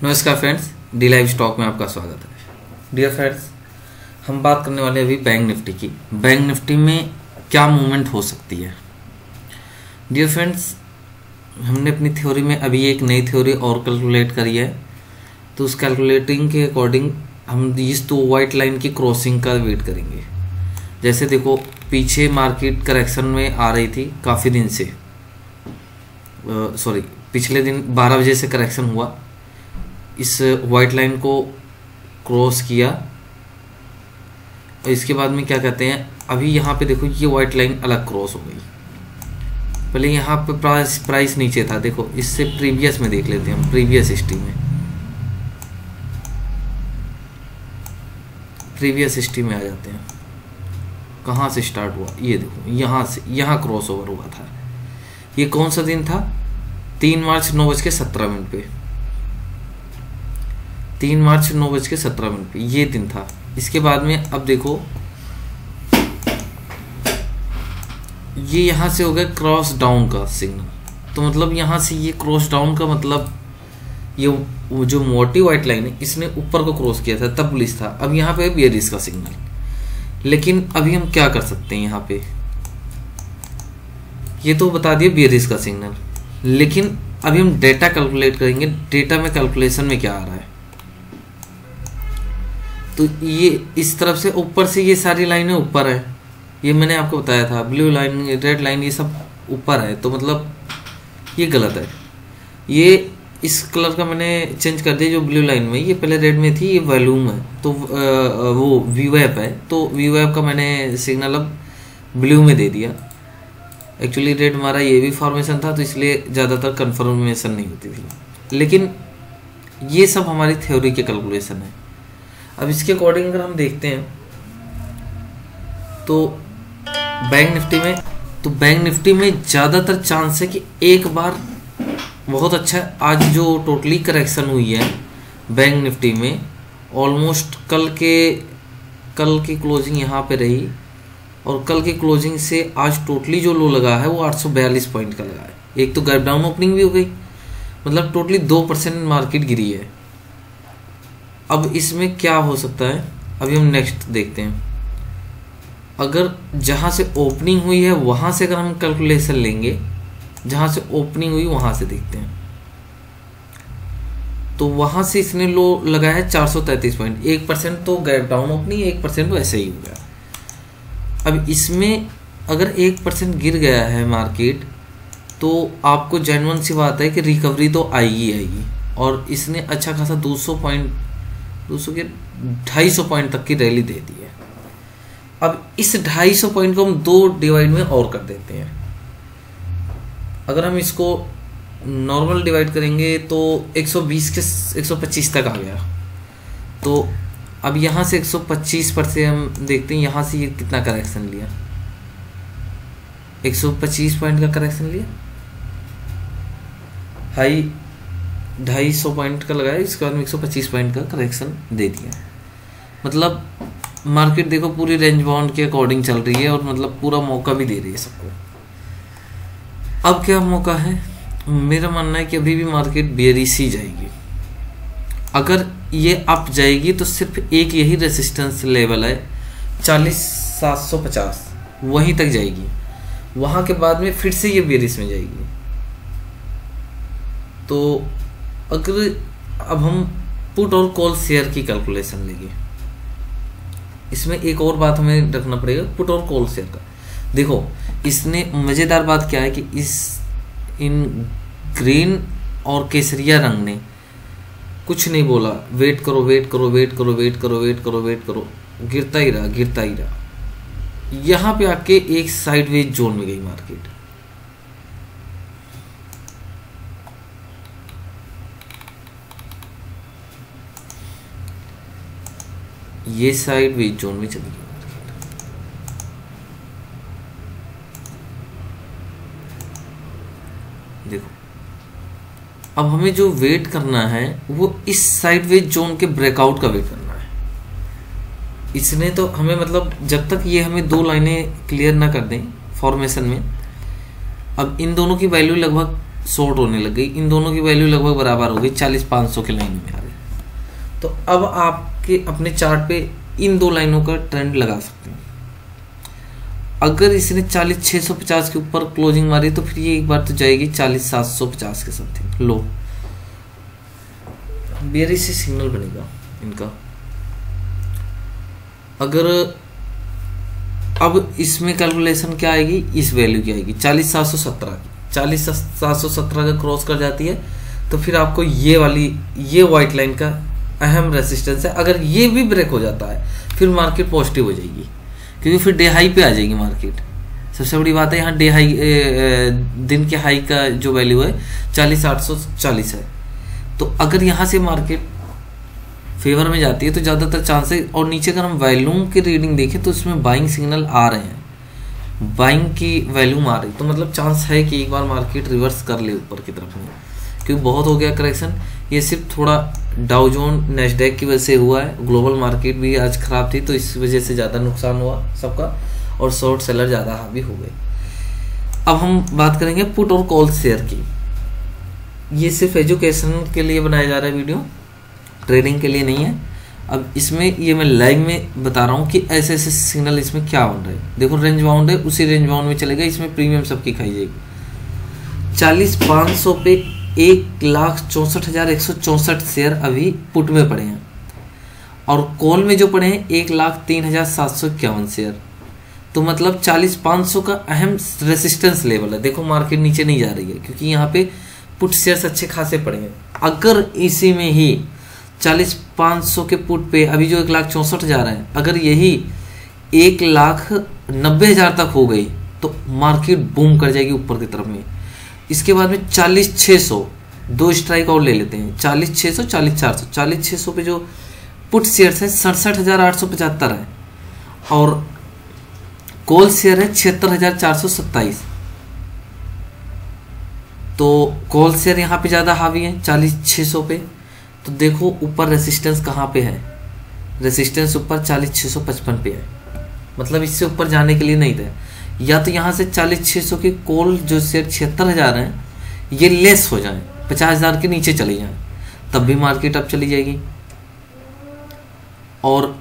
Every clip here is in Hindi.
नमस्कार फ्रेंड्स, डी लाइव स्टॉक में आपका स्वागत है। डियर फ्रेंड्स, हम बात करने वाले अभी बैंक निफ्टी की। बैंक निफ्टी में क्या मूवमेंट हो सकती है। डियर फ्रेंड्स, हमने अपनी थ्योरी में अभी एक नई थ्योरी और कैलकुलेट करी है, तो उस कैलकुलेटिंग के अकॉर्डिंग हम इस तो वाइट लाइन की क्रॉसिंग का वेट करेंगे। जैसे देखो, पीछे मार्केट करेक्शन में आ रही थी काफ़ी दिन से, पिछले दिन 12 बजे से करेक्शन हुआ, इस वाइट लाइन को क्रॉस किया और इसके बाद में क्या कहते हैं, अभी यहाँ पे देखो ये वाइट लाइन अलग क्रॉस हो गई। पहले यहाँ पे प्राइस नीचे था, देखो इससे प्रीवियस में देख लेते हैं हम, प्रीवियस हिस्ट्री में आ जाते हैं। कहाँ से स्टार्ट हुआ, ये देखो यहाँ से, यहाँ क्रॉस ओवर हुआ था। ये कौन सा दिन था, 3 मार्च 9:17 पे, 3 मार्च 9:17 पे ये दिन था। इसके बाद में अब देखो ये यहाँ से हो गया क्रॉस डाउन का सिग्नल, तो मतलब यहाँ से ये क्रॉस डाउन का मतलब ये जो मोटी वाइट लाइन है इसने ऊपर को क्रॉस किया था, तब बुलिश था। अब यहाँ पे बेयरिश का सिग्नल, लेकिन अभी हम क्या कर सकते हैं, यहाँ पे ये तो बता दिए बेयरिश का सिग्नल, लेकिन अभी हम डेटा कैलकुलेट करेंगे। डेटा में कैलकुलेशन में क्या आ रहा है, तो ये इस तरफ से ऊपर से ये सारी लाइनें ऊपर है, ये मैंने आपको बताया था, ब्लू लाइन रेड लाइन ये सब ऊपर है, तो मतलब ये गलत है। ये इस कलर का मैंने चेंज कर दिया, जो ब्लू लाइन में, ये पहले रेड में थी, ये वॉल्यूम है, तो वो वीवेप है, तो वीवेप का मैंने सिग्नल अब ब्लू में दे दिया। एक्चुअली रेड हमारा ये भी फॉर्मेशन था, तो इसलिए ज़्यादातर कन्फर्मेशन नहीं होती थी, लेकिन ये सब हमारी थ्योरी के कैलकुलेशन है। अब इसके अकॉर्डिंग अगर हम देखते हैं तो बैंक निफ्टी में ज़्यादातर चांस है कि एक बार बहुत अच्छा, आज जो टोटली करेक्शन हुई है बैंक निफ्टी में, ऑलमोस्ट कल की क्लोजिंग यहाँ पे रही, और कल की क्लोजिंग से आज टोटली जो लो लगा है वो 842 पॉइंट का लगा है। एक तो गैप डाउन ओपनिंग भी हो गई, मतलब टोटली 2% मार्केट गिरी है। अब इसमें क्या हो सकता है, अभी हम नेक्स्ट देखते हैं। अगर जहाँ से ओपनिंग हुई है वहाँ से अगर हम कैलकुलेशन लेंगे, जहाँ से ओपनिंग हुई वहाँ से देखते हैं, तो वहाँ से इसने लो लगाया है 433 पॉइंट, 1% तो गैप डाउन ओपनिंग, 1% तो ऐसे ही हो गया। अब इसमें अगर 1% गिर गया है मार्केट, तो आपको जेन्युइन सी बात है कि रिकवरी तो आएगी, और इसने अच्छा खासा 200 के 250 पॉइंट तक की रैली दे दी है। अब इस 250 पॉइंट को हम 2 डिवाइड में और कर देते हैं। अगर हम इसको नॉर्मल डिवाइड करेंगे तो 120 के 125 तक आ गया, तो अब यहाँ से 125 पर से हम देखते हैं यहाँ से ये कितना करेक्शन लिया, 125 पॉइंट का करेक्शन लिया, हाई 250 पॉइंट का लगाया, इसके बाद में 125 पॉइंट का करेक्शन दे दिया। मतलब मार्केट देखो पूरी रेंज बाउंड के अकॉर्डिंग चल रही है, और मतलब पूरा मौका भी दे रही है सबको। अब क्या मौका है, मेरा मानना है कि अभी भी मार्केट बेयरिश ही जाएगी। अगर ये अप जाएगी तो सिर्फ एक यही रेजिस्टेंस लेवल है 40,750, वहीं तक जाएगी, वहाँ के बाद में फिर से ये बेयरिश में जाएगी। तो अगर अब हम पुट और कॉल शेयर की कैलकुलेशन लेंगे, इसमें एक और बात हमें रखना पड़ेगा, पुट और कॉल शेयर का। देखो इसने मज़ेदार बात क्या है कि इन ग्रीन और केसरिया रंग ने कुछ नहीं बोला, वेट करो, गिरता ही रहा। यहाँ पे आके एक साइडवेज जोन में गई मार्केट। ये साइडवेज जोन में चली गई मार्केट। देखो अब हमें जो वेट करना है वो इस साइडवेज जोन के ब्रेकआउट का वेट करना है। इसने तो हमें, मतलब जब तक ये हमें 2 लाइनें क्लियर ना कर दें फॉर्मेशन में, अब इन दोनों की वैल्यू लगभग शॉर्ट होने लग गई, इन दोनों की वैल्यू लगभग बराबर हो गई, 40-500 के लाइन में आ गई। तो अब आपके अपने चार्ट पे इन दो लाइनों का ट्रेंड लगा सकते हैं। अगर इसने 40,650 के ऊपर क्लोजिंग मारी तो फिर ये एक बार तो जाएगी 40,750 के समथिंग लो, बेरिश से सिग्नल बनेगा इनका। अगर अब इसमें कैलकुलेशन क्या आएगी, इस वैल्यू की आएगी 40,717 की, 40,717 का क्रॉस कर जाती है तो फिर आपको ये वाली ये व्हाइट लाइन का अहम रेसिस्टेंस है। अगर ये भी ब्रेक हो जाता है फिर मार्केट पॉजिटिव हो जाएगी, क्योंकि फिर डे हाई पे आ जाएगी मार्केट। सबसे बड़ी बात है यहाँ डे हाई दिन के हाई का जो वैल्यू है 40,840 है। तो अगर यहाँ से मार्केट फेवर में जाती है तो ज़्यादातर चांस है। और नीचे अगर हम वॉल्यूम की रीडिंग देखें तो इसमें बाइंग सिग्नल आ रहे हैं, बाइंग की वॉल्यूम आ रही, तो मतलब चांस है कि एक बार मार्केट रिवर्स कर ले ऊपर की तरफ में, क्योंकि बहुत हो गया करेक्शन। ये सिर्फ थोड़ा डाउ जोन नेस्डैक की वजह से हुआ है, ग्लोबल मार्केट भी आज खराब थी तो इस वजह से ज़्यादा नुकसान हुआ सबका, और शॉर्ट सेलर ज़्यादा हावी हो गए। अब हम बात करेंगे पुट और कॉल शेयर की। ये सिर्फ एजुकेशन के लिए बनाया जा रहा है वीडियो, ट्रेडिंग के लिए नहीं है। अब इसमें ये मैं लाइव में बता रहा हूँ कि ऐसे ऐसे सिग्नल इसमें क्या बन रहे हैं। देखो रेंज बाउंड है, उसी रेंज बाउंड में चलेगा, इसमें प्रीमियम सबकी खाई जाएगी। 40,500 पे 1,64,164 शेयर अभी पुट में पड़े हैं, और कॉल में जो पड़े हैं 1,03,751 शेयर। तो मतलब 40,500 का अहम रेसिस्टेंस लेवल है। देखो मार्केट नीचे नहीं जा रही है क्योंकि यहाँ पे पुट शेयर्स अच्छे खासे पड़े हैं। अगर इसी में ही 40,500 के पुट पे अभी जो 1,64,000 है, अगर यही 1,90,000 तक हो गई तो मार्केट बूम कर जाएगी ऊपर की तरफ में। इसके बाद में 40,600 दो स्ट्राइक और ले लेते हैं, 40,600 40,400। 40,600 पे जो पुट शेयर्स हैं 67,875 है, और कॉल शेयर है 76,427। तो कॉल शेयर यहाँ पे ज़्यादा हावी है 40,600 पे। तो देखो ऊपर रेसिस्टेंस कहाँ पे है, रेसिस्टेंस ऊपर 40,655 पे है, मतलब इससे ऊपर जाने के लिए नहीं था। या तो यहाँ से 40,600 की कॉल जो शेयर 76,000 हैं ये लेस हो जाए, 50,000 के नीचे चली जाए, तब भी मार्केट अब चली जाएगी। और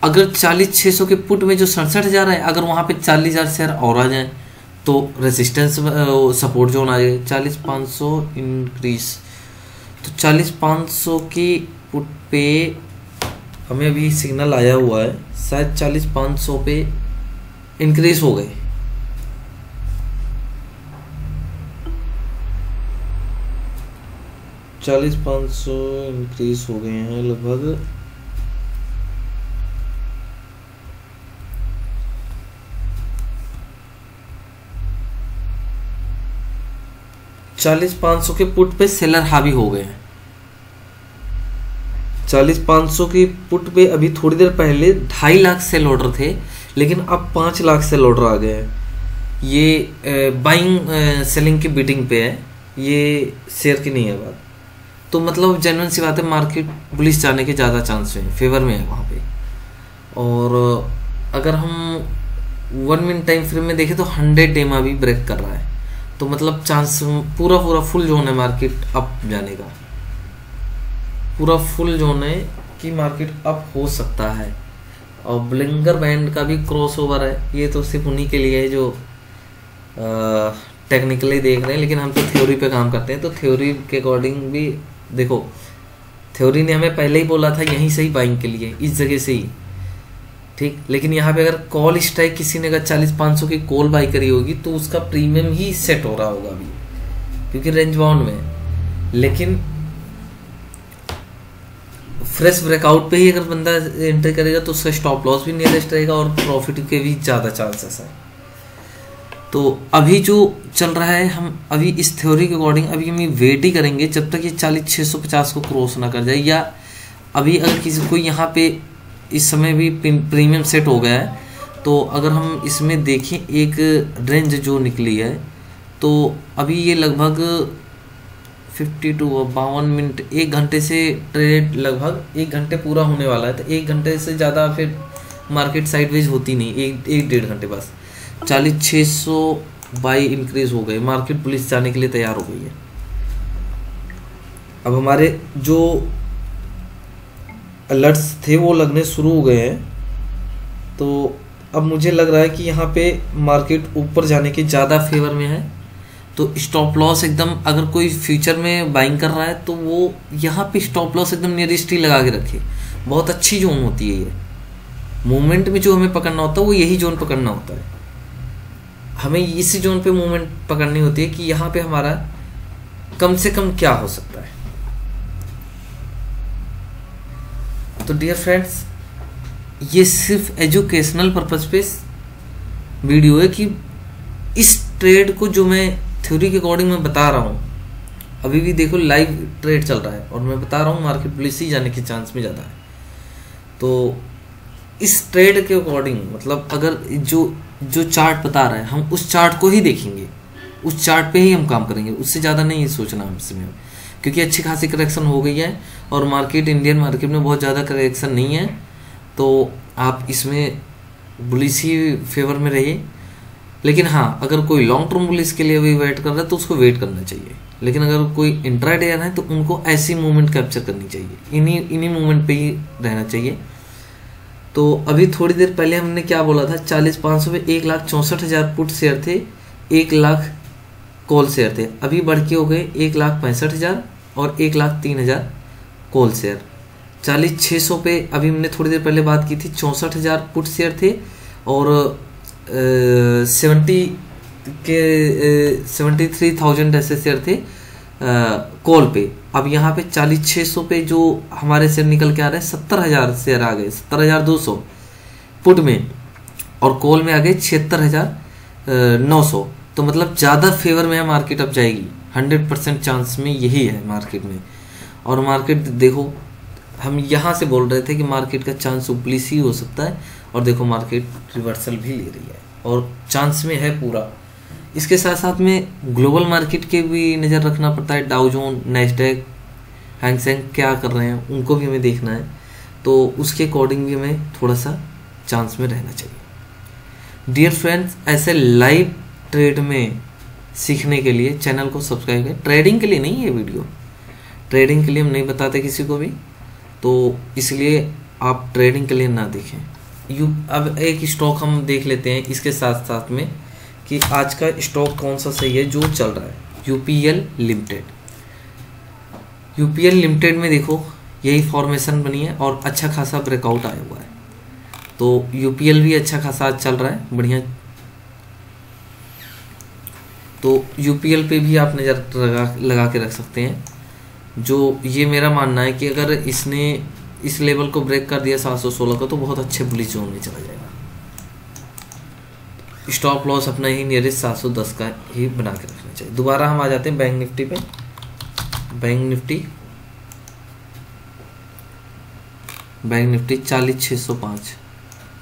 अगर 40,600 के पुट में जो 67,000 है, अगर वहाँ पे 40,000 शेयर और आ जाए तो रेसिस्टेंस सपोर्ट जोन आ जाए। 40,500 इंक्रीज, तो 40,500 की पुट पे हमें अभी सिग्नल आया हुआ है, शायद 40,500 पे इंक्रीज हो गए। $40,500 इंक्रीज हो गए हैं लगभग। $40,500 के पुट पे सेलर हावी हो गए हैं। 40,500 की पुट पे अभी थोड़ी देर पहले 2.5 लाख सेल ऑर्डर थे, लेकिन अब 5 लाख सेल ऑर्डर आ गए हैं। ये बाइंग सेलिंग की बीटिंग पे है, ये शेयर की नहीं है बात। तो मतलब जेन्युइन सी बात है, मार्केट बुलिश जाने के ज़्यादा चांस हैं, फेवर में है वहाँ पे। और अगर हम 1 मिनट टाइम फ्रेम में देखें तो 100 डे में भी ब्रेक कर रहा है, तो मतलब चांस पूरा फुल जोन है मार्केट अप जाने का, पूरा फुल जोन है कि मार्केट अप हो सकता है। और ब्लिंगर बैंड का भी क्रॉस ओवर है, ये तो सिर्फ उन्हीं के लिए है जो टेक्निकली देख रहे हैं, लेकिन हम तो थ्योरी पे काम करते हैं। तो थ्योरी के अकॉर्डिंग भी देखो, थ्योरी ने हमें पहले ही बोला था यहीं से ही बाइंग के लिए, इस जगह से ही, ठीक। लेकिन यहाँ पे अगर कॉल स्ट्राइक किसी ने अगर 40,500 की कॉल बाई करी होगी तो उसका प्रीमियम ही सेट हो रहा होगा अभी, क्योंकि रेंज बाउंड में। लेकिन फ्रेश ब्रेकआउट पे ही अगर बंदा एंट्री करेगा तो उसका स्टॉप लॉस भी नियरेस्ट रहेगा और प्रॉफिट के भी ज़्यादा चांसेस है। तो अभी जो चल रहा है, हम अभी इस थ्योरी के अकॉर्डिंग अभी हम वेट ही करेंगे जब तक ये 40,650 को क्रॉस ना कर जाए। या अभी अगर किसी को यहाँ पे इस समय भी प्रीमियम सेट हो गया है, तो अगर हम इसमें देखें एक रेंज जो निकली है, तो अभी ये लगभग 52 मिनट, 1 घंटे से ट्रेड लगभग 1 घंटे पूरा होने वाला है। तो 1 घंटे से ज़्यादा फिर मार्केट साइडवेज होती नहीं, 1-1.5 घंटे बस। 40,600 बाई इंक्रीज हो गए, मार्केट पुलिस जाने के लिए तैयार हो गई है। अब हमारे जो अलर्ट्स थे वो लगने शुरू हो गए हैं, तो अब मुझे लग रहा है कि यहाँ पे मार्केट ऊपर जाने के ज़्यादा फेवर में है। तो स्टॉप लॉस एकदम, अगर कोई फ्यूचर में बाइंग कर रहा है तो वो यहाँ पे स्टॉप लॉस एकदम नियरेस्ट ही लगा के रखे। बहुत अच्छी जोन होती है ये। मूवमेंट में जो हमें पकड़ना होता है वो यही जोन पकड़ना होता है। हमें इसी जोन पे मूवमेंट पकड़नी होती है कि यहाँ पे हमारा कम से कम क्या हो सकता है। तो डियर फ्रेंड्स, ये सिर्फ एजुकेशनल पर्पज पे वीडियो है कि इस ट्रेड को जो मैं थ्योरी के अकॉर्डिंग मैं बता रहा हूँ, अभी भी देखो लाइव ट्रेड चल रहा है और मैं बता रहा हूँ मार्केट बुलिश ही जाने के चांस में ज़्यादा है। तो इस ट्रेड के अकॉर्डिंग मतलब अगर जो चार्ट बता रहा है हम उस चार्ट को ही देखेंगे, उस चार्ट पे ही हम काम करेंगे, उससे ज़्यादा नहीं सोचना हमसे, क्योंकि अच्छी खासी करेक्शन हो गई है और मार्केट, इंडियन मार्केट में बहुत ज़्यादा करेक्शन नहीं है। तो आप इसमें बुलिश ही फेवर में रहिए। लेकिन हाँ, अगर कोई लॉन्ग टर्म बुलिश के लिए भी वेट कर रहा है तो उसको वेट करना चाहिए। लेकिन अगर कोई इंट्राडे है तो उनको ऐसी मूवमेंट कैप्चर करनी चाहिए, इन्हीं मूवमेंट पे ही रहना चाहिए। तो अभी थोड़ी देर पहले हमने क्या बोला था, 40,500 पे 1,64,000 पुट शेयर थे, 1 लाख कॉल शेयर थे। अभी बढ़ के हो गए 1,65,000 और 1,03,000 कॉल शेयर। 40,600 पे अभी हमने थोड़ी देर पहले बात की थी, 64,000 पुट शेयर थे और 73,000 ऐसे शेयर थे कॉल पे। अब यहाँ पे 40,600 पे जो हमारे शेयर निकल के आ रहे हैं, 70,000 शेयर आ गए, 70,200 पुट में, और कॉल में आ गए 76,900। तो मतलब ज़्यादा फेवर में है मार्केट, अब जाएगी 100% चांस में यही है मार्केट में। और मार्केट देखो, हम यहाँ से बोल रहे थे कि मार्केट का चांस उपलिश ही हो सकता है, और देखो मार्केट रिवर्सल भी ले रही है और चांस में है पूरा। इसके साथ साथ में ग्लोबल मार्केट के भी नज़र रखना पड़ता है। डाउ जोन, नैस्डैक, हैंग सेंग क्या कर रहे हैं उनको भी हमें देखना है, तो उसके अकॉर्डिंग भी हमें थोड़ा सा चांस में रहना चाहिए। डियर फ्रेंड्स, ऐसे लाइव ट्रेड में सीखने के लिए चैनल को सब्सक्राइब करें। ट्रेडिंग के लिए नहीं है वीडियो, ट्रेडिंग के लिए हम नहीं बताते किसी को भी, तो इसलिए आप ट्रेडिंग के लिए ना देखें। अब एक स्टॉक हम देख लेते हैं इसके साथ साथ में कि आज का स्टॉक कौन सा सही है जो चल रहा है। UPL limited. यूपीएल लिमिटेड में देखो यही फॉर्मेशन बनी है और अच्छा खासा ब्रेकआउट आया हुआ है। तो यूपीएल भी अच्छा खासा आज चल रहा है, बढ़िया। तो यूपीएल पे भी आप नज़र लगा के रख सकते हैं। जो ये मेरा मानना है कि अगर इसने इस लेवल को ब्रेक कर दिया 716 का, तो बहुत अच्छे बुलिश जोन में चला जाएगा। स्टॉप लॉस अपना ही नियरेस्ट 710 का ही बना के रखना चाहिए। दोबारा हम आ जाते हैं बैंक निफ्टी पे। बैंक निफ्टी 40,605,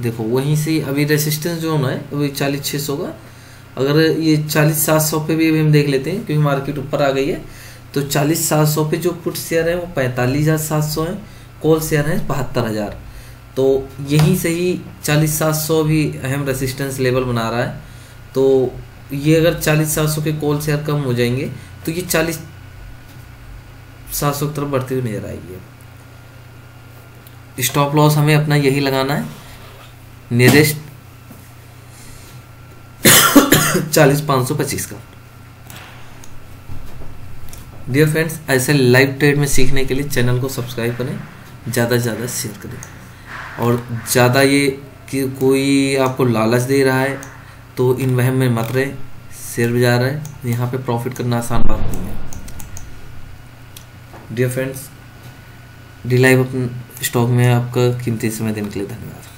देखो वहीं से अभी रेसिस्टेंस जोन है अभी 40,600 का। अगर ये 40,700 पे भी अभी हम देख लेते हैं, क्योंकि मार्केट ऊपर आ गई है, तो 40,700 पे जो पुट शेयर है वो 45,700 है, कॉल शेयर है 72,000। तो यहीं से ही 40,700 भी अहम रेसिस्टेंस लेवल बना रहा है। तो ये अगर 40,700 के कॉल शेयर कम हो जाएंगे तो ये 40,700 की तरफ बढ़ती हुई नजर आएगी। स्टॉप लॉस हमें अपना यही लगाना है, नियरेस्ट 40,525 का। डियर फ्रेंड्स, ऐसे लाइव ट्रेड में सीखने के लिए चैनल को सब्सक्राइब करें, ज़्यादा से ज़्यादा शेयर करें, और ज़्यादा ये कि कोई आपको लालच दे रहा है तो इन वहम में मत रहे। शेयर बाजार है, यहाँ पे प्रॉफिट करना आसान बात नहीं है। Dear friends, the livestock में आपका कीमती समय देने के लिए धन्यवाद।